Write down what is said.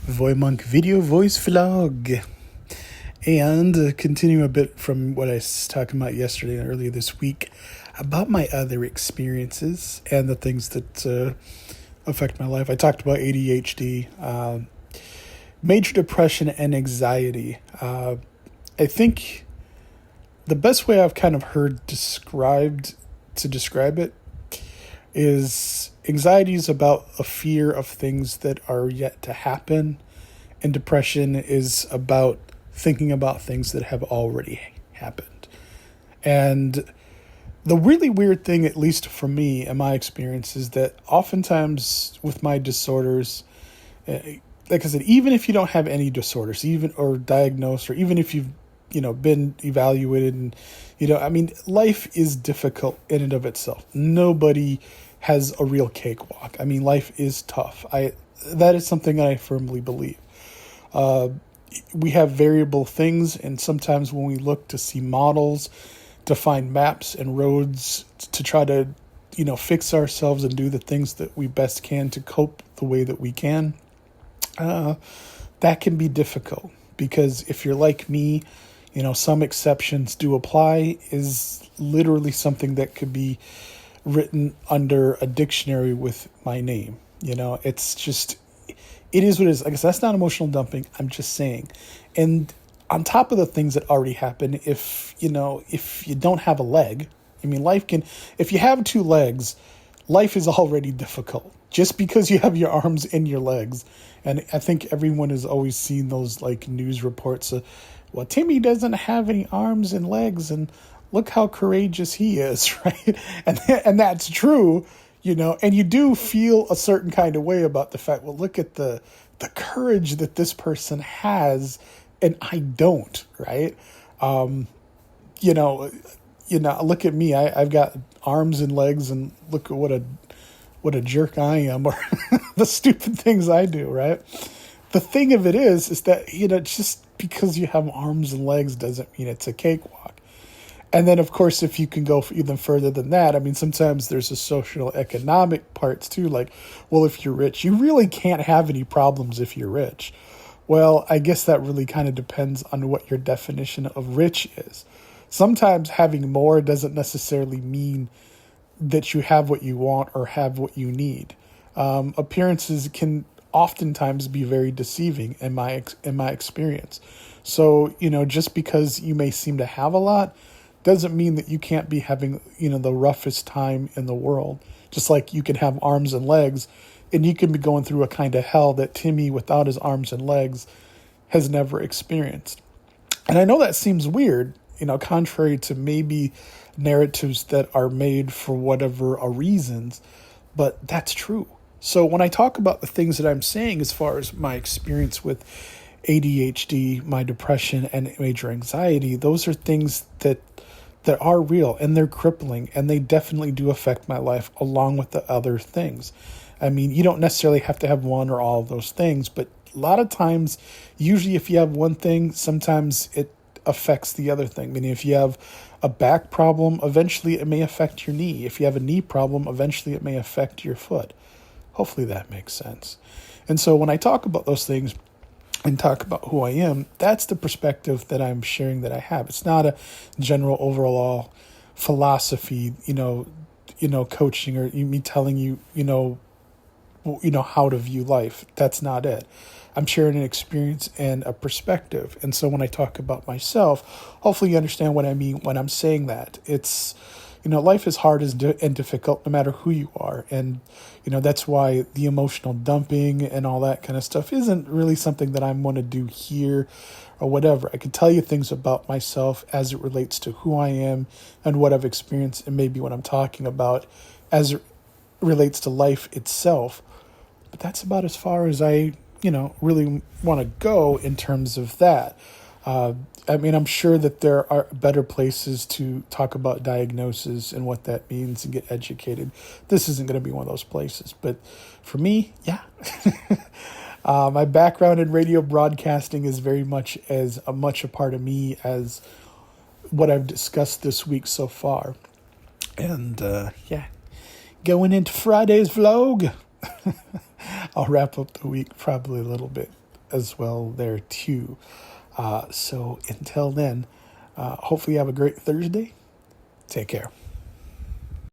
VoyMonk video voice vlog. And continue a bit from what I was talking about yesterday and earlier this week about my other experiences and the things that affect my life. I talked about ADHD, major depression, and anxiety. I think the best way I've kind of heard describe it is anxiety is about a fear of things that are yet to happen, and depression is about thinking about things that have already happened. And the really weird thing, at least for me and my experience, is that oftentimes with my disorders, like I said, even if you don't have any disorders, even or diagnosed, or even if you've been evaluated, and life is difficult in and of itself. Nobody has a real cakewalk. Life is tough. That is something that I firmly believe. We have variable things, and sometimes when we look to see models, to find maps and roads to try to, fix ourselves and do the things that we best can to cope the way that we can, that can be difficult. Because if you're like me, some exceptions do apply is literally something that could be written under a dictionary with my name. It's just, it is what it is. I guess that's not emotional dumping. I'm just saying. And on top of the things that already happen, if you don't have a leg, if you have two legs, life is already difficult just because you have your arms and your legs. And I think everyone has always seen those news reports of, well, Timmy doesn't have any arms and legs, and look how courageous he is, right? And that's true, and you do feel a certain kind of way about the fact, well, look at the courage that this person has, and I don't, right? Look at me. I've got arms and legs, and look at what a jerk I am, or the stupid things I do, right? The thing of it is that, just because you have arms and legs doesn't mean it's a cakewalk. And then, of course, if you can go even further than that, sometimes there's a social economic parts too. Like, well, if you're rich, you really can't have any problems if you're rich. Well, I guess that really kind of depends on what your definition of rich is. Sometimes having more doesn't necessarily mean that you have what you want or have what you need. Appearances can oftentimes be very deceiving in my experience. So, just because you may seem to have a lot doesn't mean that you can't be having, the roughest time in the world. Just like you can have arms and legs, and you can be going through a kind of hell that Timmy without his arms and legs has never experienced. And I know that seems weird, contrary to maybe narratives that are made for whatever reasons, but that's true. So when I talk about the things that I'm saying as far as my experience with ADHD, my depression, and major anxiety, those are things that are real, and they're crippling, and they definitely do affect my life along with the other things. You don't necessarily have to have one or all of those things, but a lot of times, usually if you have one thing, sometimes it affects the other thing. If you have a back problem, eventually it may affect your knee. If you have a knee problem, eventually it may affect your foot. Hopefully that makes sense. And so when I talk about those things and talk about who I am, that's the perspective that I'm sharing that I have. It's not a general overall philosophy, coaching, or me telling you, how to view life. That's not it. I'm sharing an experience and a perspective. And so when I talk about myself, hopefully you understand what I mean when I'm saying that. It's, life is hard and difficult no matter who you are. And, that's why the emotional dumping and all that kind of stuff isn't really something that I'm going to do here or whatever. I can tell you things about myself as it relates to who I am and what I've experienced, and maybe what I'm talking about as it relates to life itself. But that's about as far as I really want to go in terms of that. I'm sure that there are better places to talk about diagnosis and what that means and get educated. This isn't going to be one of those places. But for me, yeah. My background in radio broadcasting is very much a part of me as what I've discussed this week so far. And going into Friday's vlog. I'll wrap up the week probably a little bit as well there too. So until then, hopefully you have a great Thursday. Take care.